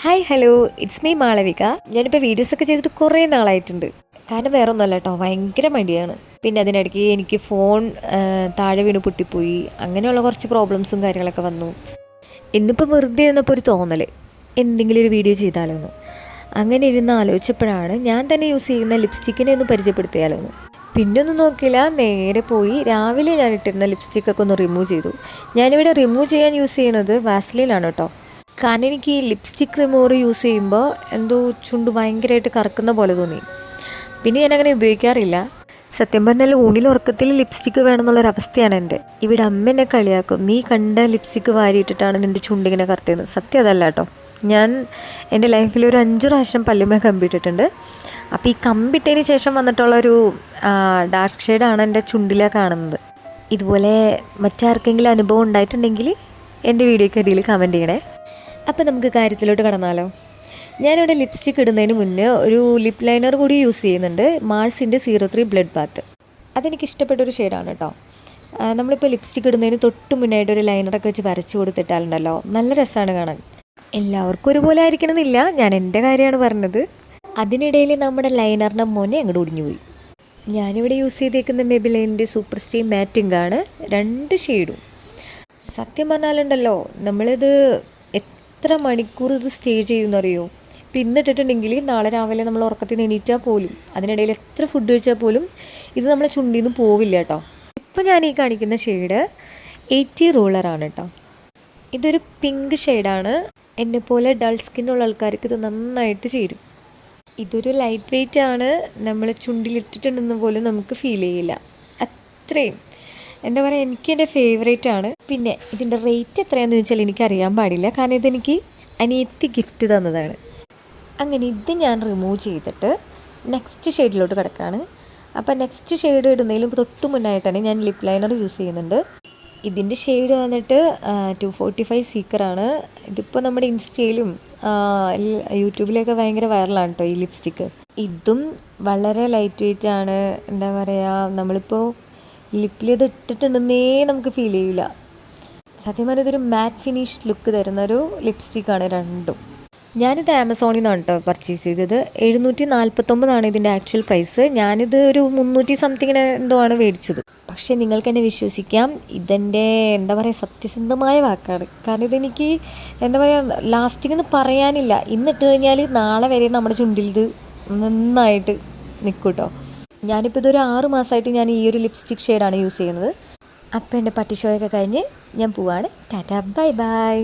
Hi hello, it's me Malavika. ഞാനിപ്പോൾ വീഡിയോസൊക്കെ ചെയ്തിട്ട് കുറേ നാളായിട്ടുണ്ട്. കാരണം വേറെ ഒന്നുമല്ല കേട്ടോ, ഭയങ്കര മടിയാണ്. പിന്നെ അതിനിടയ്ക്ക് എനിക്ക് ഫോൺ താഴെ വീണ് പൊട്ടിപ്പോയി. അങ്ങനെയുള്ള കുറച്ച് പ്രോബ്ലംസും കാര്യങ്ങളൊക്കെ വന്നു. ഇന്നിപ്പോൾ വെറുതെ ഇരുന്നപ്പോൾ ഒരു തോന്നൽ, എന്തെങ്കിലും ഒരു വീഡിയോ ചെയ്താലോ എന്ന്. അങ്ങനെ ഇരുന്ന് ആലോചിച്ചപ്പോഴാണ് ഞാൻ തന്നെ യൂസ് ചെയ്യുന്ന ലിപ്സ്റ്റിക്കിനെ ഒന്ന് പരിചയപ്പെടുത്തിയാലോ എന്ന്. പിന്നെ ഒന്നും നോക്കിയില്ല, നേരെ പോയി രാവിലെ ഞാൻ ഇട്ടിരുന്ന ലിപ്സ്റ്റിക്കൊക്കെ ഒന്ന് റിമൂവ് ചെയ്തു. ഞാനിവിടെ റിമൂവ് ചെയ്യാൻ യൂസ് ചെയ്യുന്നത് വാസ്ലിനാണ് കേട്ടോ. കാരണം എനിക്ക് ഈ ലിപ്സ്റ്റിക് റിമൂവർ യൂസ് ചെയ്യുമ്പോൾ എന്തോ ചുണ്ട് ഭയങ്കരമായിട്ട് കറക്കുന്ന പോലെ തോന്നി. പിന്നെ ഞാനങ്ങനെ ഉപയോഗിക്കാറില്ല. സത്യം പറഞ്ഞാൽ ഊണിൽ ഉറക്കത്തിൽ ലിപ്സ്റ്റിക്ക് വേണമെന്നുള്ളൊരവസ്ഥയാണ് എൻ്റെ. ഇവിടെ അമ്മ എന്നെ കളിയാക്കും, നീ കണ്ട ലിപ്സ്റ്റിക്ക് വാരിയിട്ടിട്ടാണ് നിൻ്റെ ചുണ്ടിങ്ങനെ കറുത്തതെന്ന്. സത്യം അതല്ല കേട്ടോ. ഞാൻ എൻ്റെ ലൈഫിൽ ഒരു 5 പ്രാവശ്യം പല്ലുമേ കമ്പിട്ടിട്ടുണ്ട്. അപ്പോൾ ഈ കമ്പിട്ടതിന് ശേഷം വന്നിട്ടുള്ളൊരു ഡാർക്ക് ഷെയ്ഡാണ് എൻ്റെ ചുണ്ടിലെ കാണുന്നത്. ഇതുപോലെ മറ്റാർക്കെങ്കിലും അനുഭവം ഉണ്ടായിട്ടുണ്ടെങ്കിൽ എൻ്റെ വീഡിയോയ്ക്ക് അടിയിൽ കമൻറ്റ് ചെയ്യണേ. അപ്പോൾ നമുക്ക് കാര്യത്തിലോട്ട് കടന്നാലോ. ഞാനിവിടെ ലിപ്സ്റ്റിക് ഇടുന്നതിന് മുന്നേ ഒരു ലിപ് ലൈനർ കൂടി യൂസ് ചെയ്യുന്നുണ്ട്, മാർസിൻ്റെ 03 ബ്ലഡ് ബാത്ത്. അതെനിക്ക് ഇഷ്ടപ്പെട്ടൊരു ഷെയ്ഡാണ് കേട്ടോ. നമ്മളിപ്പോൾ ലിപ്സ്റ്റിക് ഇടുന്നതിന് തൊട്ട് മുന്നായിട്ട് ഒരു ലൈനറൊക്കെ വെച്ച് വരച്ച് കൊടുത്തിട്ടാലുണ്ടല്ലോ, നല്ല രസമാണ് കാണാൻ. എല്ലാവർക്കും ഒരുപോലെ ആയിരിക്കണമെന്നില്ല, ഞാൻ എൻ്റെ കാര്യമാണ് പറഞ്ഞത്. അതിനിടയിൽ നമ്മുടെ ലൈനറിൻ്റെ മോനെ അങ്ങോട്ട് ഒടിഞ്ഞു പോയി. ഞാനിവിടെ യൂസ് ചെയ്തേക്കുന്ന മെബിലൈനിൻ്റെ സൂപ്പർ സ്റ്റേ മാറ്റിംഗ് ആണ്, 2 ഷെയ്ഡും. സത്യം പറഞ്ഞാലുണ്ടല്ലോ, നമ്മളിത് എത്ര മണിക്കൂർ ഇത് സ്റ്റേ ചെയ്യുമെന്നറിയോ. ഇപ്പം ഇന്നിട്ടിട്ടുണ്ടെങ്കിൽ നാളെ രാവിലെ നമ്മൾ ഉറക്കത്തിൽ നിന്ന് എണീറ്റാൽ പോലും, അതിനിടയിൽ എത്ര ഫുഡ് കഴിച്ചാൽ പോലും ഇത് നമ്മളെ ചുണ്ടിൽ നിന്ന് പോവില്ല കേട്ടോ. ഇപ്പോൾ ഞാൻ ഈ കാണിക്കുന്ന ഷെയ്ഡ് 80 റൂളറാണ് കേട്ടോ. ഇതൊരു പിങ്ക് ഷെയ്ഡാണ്. എന്നെപ്പോലെ ഡൾ സ്കിന്നുള്ള ആൾക്കാർക്ക് ഇത് നന്നായിട്ട് ചേരും. ഇതൊരു ലൈറ്റ് വെയ്റ്റ് ആണ്, നമ്മൾ ചുണ്ടിലിട്ടിട്ടുണ്ടെന്ന് പോലും നമുക്ക് ഫീൽ ചെയ്യില്ല. അത്രയും എന്താ പറയുക, എനിക്ക് എൻ്റെ ഫേവറേറ്റ് ആണ്. പിന്നെ ഇതിൻ്റെ റേറ്റ് എത്രയാണെന്ന് ചോദിച്ചാൽ എനിക്കറിയാൻ പാടില്ല, കാരണം ഇതെനിക്ക് അനിയത്തി ഗിഫ്റ്റ് തന്നതാണ്. അങ്ങനെ ഇത് ഞാൻ റിമൂവ് ചെയ്തിട്ട് നെക്സ്റ്റ് ഷെയ്ഡിലോട്ട് കിടക്കുകയാണ്. അപ്പോൾ നെക്സ്റ്റ് ഷെയ്ഡ് ഇടുന്നതിലും തൊട്ട് മുന്നായിട്ടാണ് ഞാൻ ലിപ് ലൈനർ യൂസ് ചെയ്യുന്നുണ്ട്. ഇതിൻ്റെ ഷെയ്ഡ് വന്നിട്ട് 245 സീക്കറാണ്. ഇതിപ്പോൾ നമ്മുടെ ഇൻസ്റ്റയിലും യൂട്യൂബിലൊക്കെ ഭയങ്കര വൈറലാണ് കേട്ടോ ഈ ലിപ്സ്റ്റിക്ക്. ഇതും വളരെ ലൈറ്റ് വെയ്റ്റ് ആണ്. എന്താ പറയുക, നമ്മളിപ്പോൾ ലിപ്പിൽ ഇത് ഇട്ടിട്ടുണ്ടെന്നേ നമുക്ക് ഫീൽ ചെയ്യില്ല. സത്യം പറഞ്ഞാൽ ഇതൊരു മാറ്റ് ഫിനിഷ് ലുക്ക് തരുന്നൊരു ലിപ്സ്റ്റിക്കാണ് രണ്ടും. ഞാനിത് ആമസോണിൽ നിന്നാണ് കേട്ടോ പർച്ചേസ് ചെയ്തത്. 749 ഇതിൻ്റെ ആക്ച്വൽ പ്രൈസ്. ഞാനിത് ഒരു 300 സംതിങ്ങിന് എന്തോ ആണ് മേടിച്ചത്. പക്ഷേ നിങ്ങൾക്ക് എന്നെ വിശ്വസിക്കാം, ഇതെൻ്റെ എന്താ പറയുക സത്യസന്ധമായ വാക്കാണ്. കാരണം ഇതെനിക്ക് എന്താ പറയുക ലാസ്റ്റിംഗ് എന്ന് പറയാനില്ല. ഇന്നിട്ട് കഴിഞ്ഞാൽ നാളെ വരെ നമ്മുടെ ചുണ്ടിൽ ഇത് നന്നായിട്ട് നിൽക്കും കേട്ടോ. ഞാനിപ്പോൾ ഇതൊരു 6 മാസമായിട്ട് ഞാൻ ഈ ഒരു ലിപ്സ്റ്റിക് ഷെയ്ഡാണ് യൂസ് ചെയ്യുന്നത്. അപ്പോൾ എൻ്റെ പട്ടി ഷോയൊക്കെ കഴിഞ്ഞ് ഞാൻ പോവാണ്. Tata, bye bye.